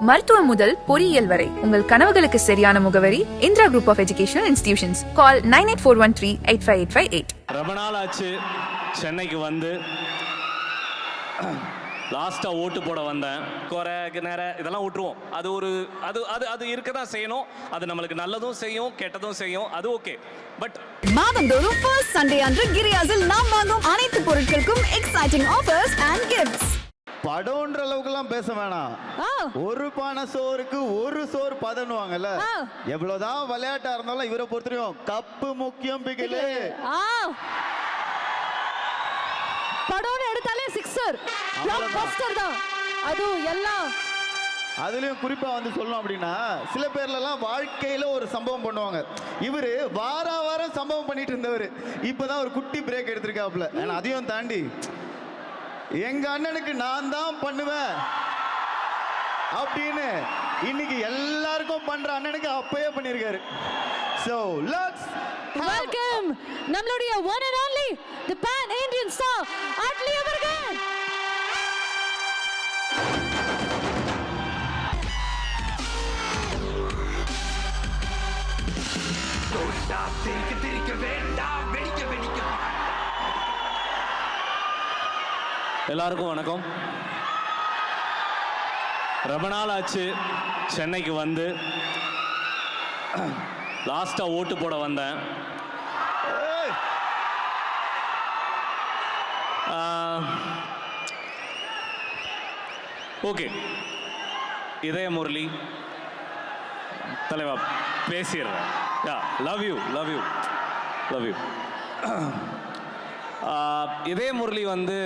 மருத்துவம் முதல் பொறியியல் வரை உங்கள் கனவுகளுக்கு சரியான முகவரி Indira group of educational institutions. Call 9841385858. ரொம்ப நாள் ஆச்சு சென்னைக்கு வந்து. லாஸ்ட்டாக ஓட்டு போட வந்தேன். குறை நேரம் இதெல்லாம் விட்டுருவோம். அது ஒரு அது அது அது இருக்க தான் செய்யணும். அது நம்மளுக்கு நல்லதும் செய்யும் கெட்டதும் செய்யும். அது ஓகே. பட் மாதந்தோறும் ஃபர்ஸ்ட் சண்டே அன்று கிரியாஸில் நாம் வாங்கும் அனைத்து பொருட்களுக்கும் எக்ஸைட்டிங் ஆஃபர்ஸ் அண்ட் கிஃப்ட்ஸ். படம்ன்ற அளவுக்குலாம் பேச வேணாம். ஒரு பானை சோறுக்கு ஒரு சோறு பதன்னுவாங்கல்ல. எவ்வளவுதான் விளையாட்டா இருந்தாலும் இவரை பொறுத்தவரைக்கும் கப்பு முக்கியம் பிகிலே. படம்னு எடுத்தாலே சிக்ஸர் பிளாக் பஸ்டர் தான். அது எல்லாம் அதுலயும் குறிப்பா வந்து சொல்லணும் அப்படின்னா சில பேர்லாம் வாழ்க்கையில ஒரு சம்பவம் பண்ணுவாங்க. இவரு வாரம் சம்பவம் பண்ணிட்டு இருந்தவர் இப்பதான் ஒரு குட்டி பிரேக் எடுத்திருக்காப்ல. அதையும் தாண்டி எங்க அண்ணனுக்கு நான் தான் பண்ணுவேன் அப்படின்னு இன்னைக்கு எல்லாருக்கும் பண்ற அண்ணனுக்கு அப்பயே பண்ணிருக்காரு. So let's welcome நம்மளுடைய one and only the pan Indian star Atli அவர்கள். எல்லாருக்கும் வணக்கம். ரொம்ப நாள் ஆச்சு சென்னைக்கு வந்து. லாஸ்ட்டாக ஓட்டு போட வந்தேன். ஓகே, இதய முரளி தலைவா பேசிடுறேன். Yeah, love you love you love you. Idhaya Murali வந்து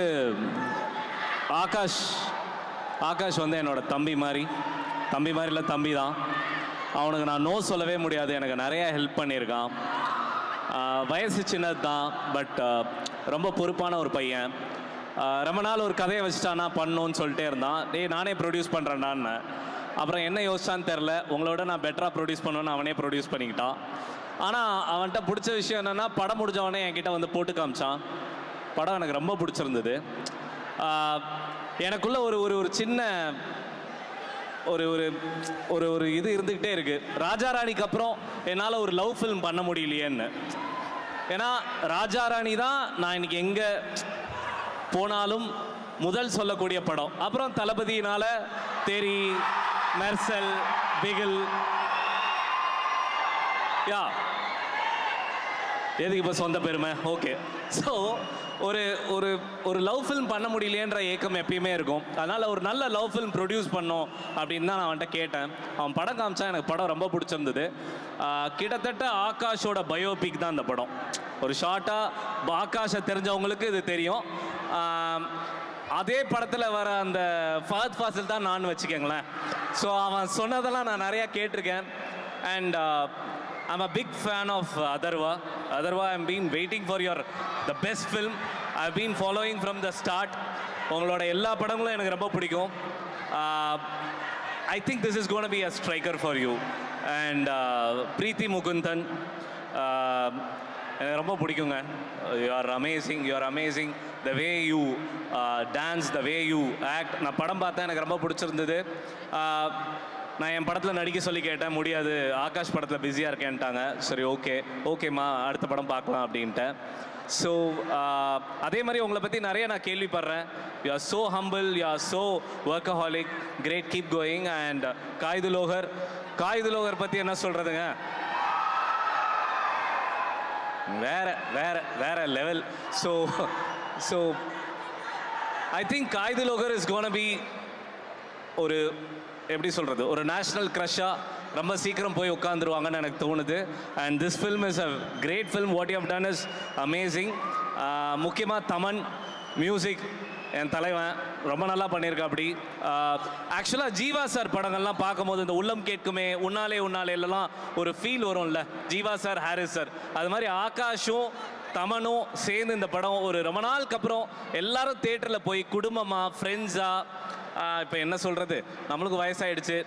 ஆகாஷ் வந்து என்னோட தம்பி மாதிரி இல்லை, தம்பி தான். அவனுக்கு நான் நோ சொல்லவே முடியாது. எனக்கு நிறைய ஹெல்ப் பண்ணியிருக்கான். வயசு சின்னது தான், பட் ரொம்ப பொறுப்பான ஒரு பையன். ரொம்ப நாள் ஒரு கதையை வச்சுட்டானா பண்ணணும்னு சொல்லிட்டே இருந்தான். நானே ப்ரொடியூஸ் பண்ணுறேன்டான்னு. அப்புறம் என்ன யோசிச்சான்னு தெரில, உங்களோட நான் பெட்டராக ப்ரொடியூஸ் பண்ணுவேன்னு அவனே ப்ரொடியூஸ் பண்ணிக்கிட்டான். ஆனால் அவன்கிட்ட பிடிச்ச விஷயம் என்னென்னா, படம் முடிஞ்சவனே என்கிட்ட வந்து போட்டு காமிச்சான். படம் எனக்கு ரொம்ப பிடிச்சிருந்தது. எனக்குள்ள ஒரு சின்ன ஒரு ஒரு ஒரு இது இருந்துக்கிட்டே இருக்குது. ராஜா ராணிக்கு அப்புறம் என்னால் ஒரு லவ் ஃபில்ம் பண்ண முடியலையேன்னு. ஏன்னா ராஜா ராணி தான் நான் இன்னைக்கு எங்கே போனாலும் முதல் சொல்லக்கூடிய படம். அப்புறம் தளபதியினால் தெரி, மெர்சல், பிகில். யா, எதுக்கு இப்போ சொந்த பெருமை? ஓகே. ஸோ ஒரு ஒரு ஒரு லவ் ஃபில்ம் பண்ண முடியலையேன்ற ஏக்கம் எப்பயுமே இருக்கும். அதனால் ஒரு நல்ல லவ் ஃபில்ம் ப்ரொடியூஸ் பண்ணோம் அப்படின்னு தான் நான் அவன்கிட்ட கேட்டேன். அவன் படம் காமிச்சா எனக்கு படம் ரொம்ப பிடிச்சிருந்தது. கிட்டத்தட்ட ஆகாஷோட பயோபிக் தான் இந்த படம். ஒரு ஷார்ட்டாக ஆகாஷை தெரிஞ்சவங்களுக்கு இது தெரியும். அதே படத்தில் வர அந்த ஃபஹத் ஃபாசில் தான் நான் வச்சுக்கோங்களேன். ஸோ அவன் சொன்னதெல்லாம் நான் நிறையா கேட்டிருக்கேன். And I'm a big fan of Atharva. I've been waiting for the best film. I've been following from the start. உங்களோட எல்லா படங்களும் எனக்கு ரொம்ப பிடிக்கும். I think this is going to be a striker for you. And Preeti Mukundan, எனக்கு ரொம்ப பிடிக்குங்க. You are amazing. The way you dance, the way you act. நான் படம் பார்த்தேன், எனக்கு ரொம்ப பிடிச்சிருந்தது. நான் என் படத்தில் நடிக்க சொல்லி கேட்டேன், முடியாது, ஆகாஷ் படத்தில் பிஸியாக இருக்கேன்ட்டாங்க. சரி, ஓகேம்மா, அடுத்த படம் பார்க்கலாம் அப்படின்ட்டேன். ஸோ அதே மாதிரி உங்களை பற்றி நிறைய நான் கேள்விப்படுறேன். You are so humble, you are so workaholic, great, keep going. And காய்துலோகர் பற்றி என்ன சொல்கிறதுங்க, வேற லெவல். ஸோ ஐ திங்க் காய்துலோகர் இஸ் கோனா பி ஒரு எப்படி சொல்கிறது, ஒரு நேஷ்னல் க்ரஷ்ஷாக ரொம்ப சீக்கிரம் போய் உட்காந்துருவாங்கன்னு எனக்கு தோணுது. And this film is a great film. What you have done is amazing. முக்கியமாக தமன் மியூசிக், என் தலைவன் ரொம்ப நல்லா பண்ணியிருக்கா. அப்படி ஆக்சுவலாக ஜீவா சார் படங்கள்லாம் பார்க்கும்போது இந்த உள்ளம் கேட்குமே, உன்னாலேலாம் ஒரு ஃபீல் வரும்ல, ஜீவா சார், ஹாரிஸ் சார். அது மாதிரி ஆகாஷும் தமனும் சேர்ந்து இந்த படம் ஒரு ரொம்ப நாளுக்கு அப்புறம் எல்லாரும் தியேட்டரில் போய் குடும்பமாக, ஃப்ரெண்ட்ஸாக இப்போ என்ன சொல்கிறது, நம்மளுக்கு வயசாயிடுச்சு,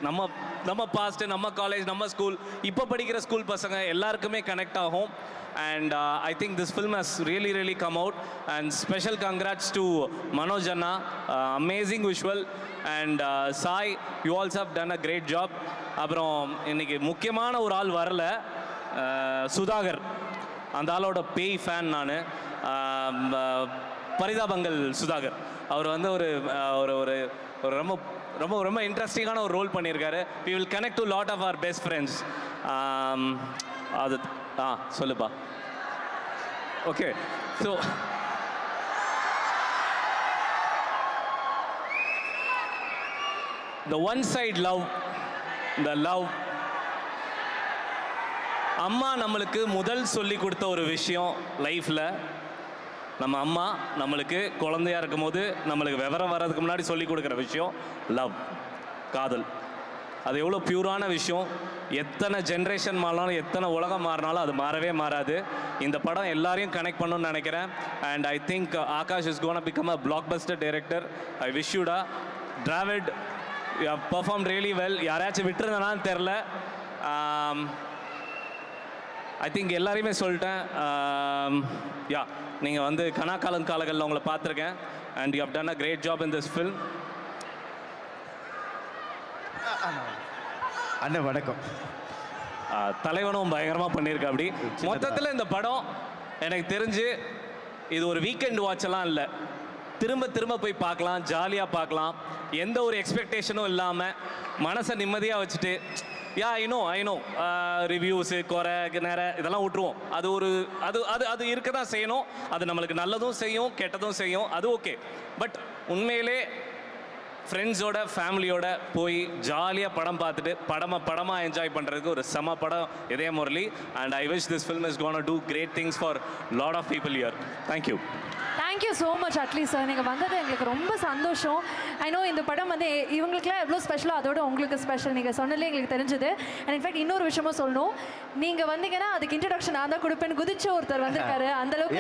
நம்ம பாஸ்ட்டு, நம்ம காலேஜ், நம்ம ஸ்கூல், இப்போ படிக்கிற ஸ்கூல் பசங்க எல்லாருக்குமே கனெக்ட் ஆகும். And I think this film has really come out, and special congrats to Manoj Anna, amazing visual, and Sai, you also have done a great job. அப்புறம் இன்னைக்கு முக்கியமான ஒரு ஆள் வரல, சுதாகர், அந்த ஆளோட பேய் ஃபேன் நான். பரிதாபங்கள் சுதாகர், அவர் வந்து ஒரு ஒரு ஒரு ஒரு ரொம்ப ரொம்ப ரொம்ப இன்ட்ரெஸ்டிங்கான ஒரு ரோல் பண்ணியிருக்காரு. we will connect to lot of our best friends. அது சொல்லுப்பா. Okay, so the one side love, the love. அம்மா நம்மளுக்கு முதல் சொல்லி கொடுத்த ஒரு விஷயம் லைஃப்பில், நம்ம அம்மா நம்மளுக்கு குழந்தையாக இருக்கும் போது நம்மளுக்கு விவரம் வர்றதுக்கு முன்னாடி சொல்லி கொடுக்குற விஷயம் லவ், காதல். அது எவ்வளோ பியூரான விஷயம். எத்தனை ஜென்ரேஷன் மாறினாலும், எத்தனை உலகம் மாறினாலும் அது மாறவே மாறாது. இந்த படம் எல்லாரையும் கனெக்ட் பண்ணணும்னு நினைக்கிறேன். And I think Akash is gonna become a blockbuster director. I wish யூடா. Dravid, you have perform really well. யாராச்சும் விட்டுருந்தனான்னு தெரில. ஐ திங்க் எல்லாரையுமே சொல்லிட்டேன். யா, நீங்கள் வந்து கனாக்காலன் காலங்களில் உங்களை பார்த்துருக்கேன். And you have done a great job in this film. அண்ணன் வணக்கம். தலைவனும் பயங்கரமாக பண்ணியிருக்கா. அப்படி மொத்தத்தில் இந்த படம் எனக்கு தெரிஞ்சு இது ஒரு வீக்கெண்ட் வாட்செல்லாம் இல்லை, திரும்ப திரும்ப போய் பார்க்கலாம், ஜாலியாக பார்க்கலாம், எந்த ஒரு எக்ஸ்பெக்டேஷனும் இல்லாமல் மனசை நிம்மதியாக வச்சுட்டு. யா, ஐ நோ ரிவ்யூஸு குறை நேரம் இதெல்லாம் விட்டுருவோம். அது ஒரு அது அது அது இருக்க தான் செய்யணும். அது நம்மளுக்கு நல்லதும் செய்யும், கெட்டதும் செய்யும், அது ஓகே. பட் உண்மையிலே ஃப்ரெண்ட்ஸோட, ஃபேமிலியோட போய் ஜாலியாக படம் பார்த்துட்டு படமாக என்ஜாய் பண்ணுறதுக்கு ஒரு செம படம் இதே Murali. And I wish this film is gonna do great things for lot of people here. Thank you. Thank you so much Atlee sir. நீங்கள் வந்தது எங்களுக்கு ரொம்ப சந்தோஷம். ஐ நோ இந்த படம் வந்து இவங்களுக்குலாம் எவ்வளோ ஸ்பெஷலோ அதோட உங்களுக்கு ஸ்பெஷல். நீங்கள் சொன்னதுலேயே எங்களுக்கு தெரிஞ்சுது. அண்ட் இன்ஃபேக்ட் இன்னொரு விஷயமும் சொல்லணும், நீங்கள் வந்தீங்கன்னா அதுக்கு இன்ட்ரடக்ஷன் நான் தான் கொடுப்பேன். குதிச்ச ஒருத்தர் வந்திருக்காரு, அந்த அளவுக்கு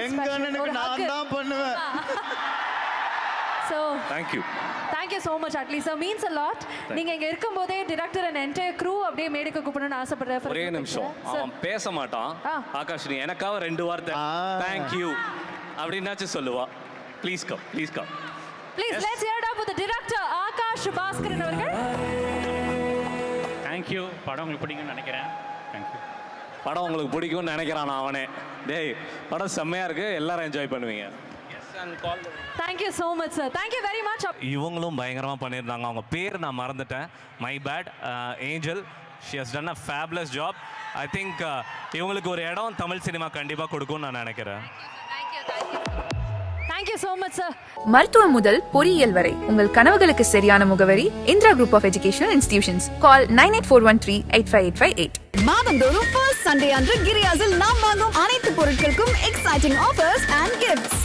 so thank you so much Atlee sir. Means a lot. நீங்கள் இங்கே இருக்கும்போதே டிரெக்டர் அண்ட் என்டையர் க்ரூ அப்படியே மேடைக்கு கூப்பிடணும்னு ஆசைப்படுறேன். ஒரே நிமிஷம், அவன் பேச மாட்டான். ஆகாஷ், நீ எனக்காக 2 வார்த்தை தேங்க்யூ அப்படின்னாச்சும் சொல்லுவா. Please come. Please let's hear it up with the director Akash Baskaran அவர்கள். தேங்க்யூ. படம் உங்களுக்கு பிடிக்கும்னு நினைக்கிறேன். தேங்க்யூ. படம் உங்களுக்கு பிடிக்கும்னு நினைக்கிறான் அவனே. டேய், படம் செம்மையாக இருக்குது, எல்லாரும் என்ஜாய் பண்ணுவீங்க. Thank you so much sir. Thank you very much. இவங்களும் பயங்கரமாக பண்ணியிருந்தாங்க. அவங்க பேர் நான் மறந்துட்டேன், my bad. Angel, she has done a fabulous job. I think இவங்களுக்கு ஒரு இடம் தமிழ் சினிமா கண்டிப்பாக கொடுக்கும்னு நான் நினைக்கிறேன். Thank you so much sir. மருத்துவம் முதல் பொறியியல் வரை உங்கள் கனவுகளுக்கு சரியான முகவரி Indira group of educational institutions. Call 9841385858. மாதந்தோறும் ஃபர்ஸ்ட் சண்டே அன்று கிரியாஸில் நாம் வாங்கும் அனைத்து பொருட்களுக்கும் எக்ஸைட்டிங் ஆஃபர்ஸ் அண்ட் கிஃப்ட்ஸ்.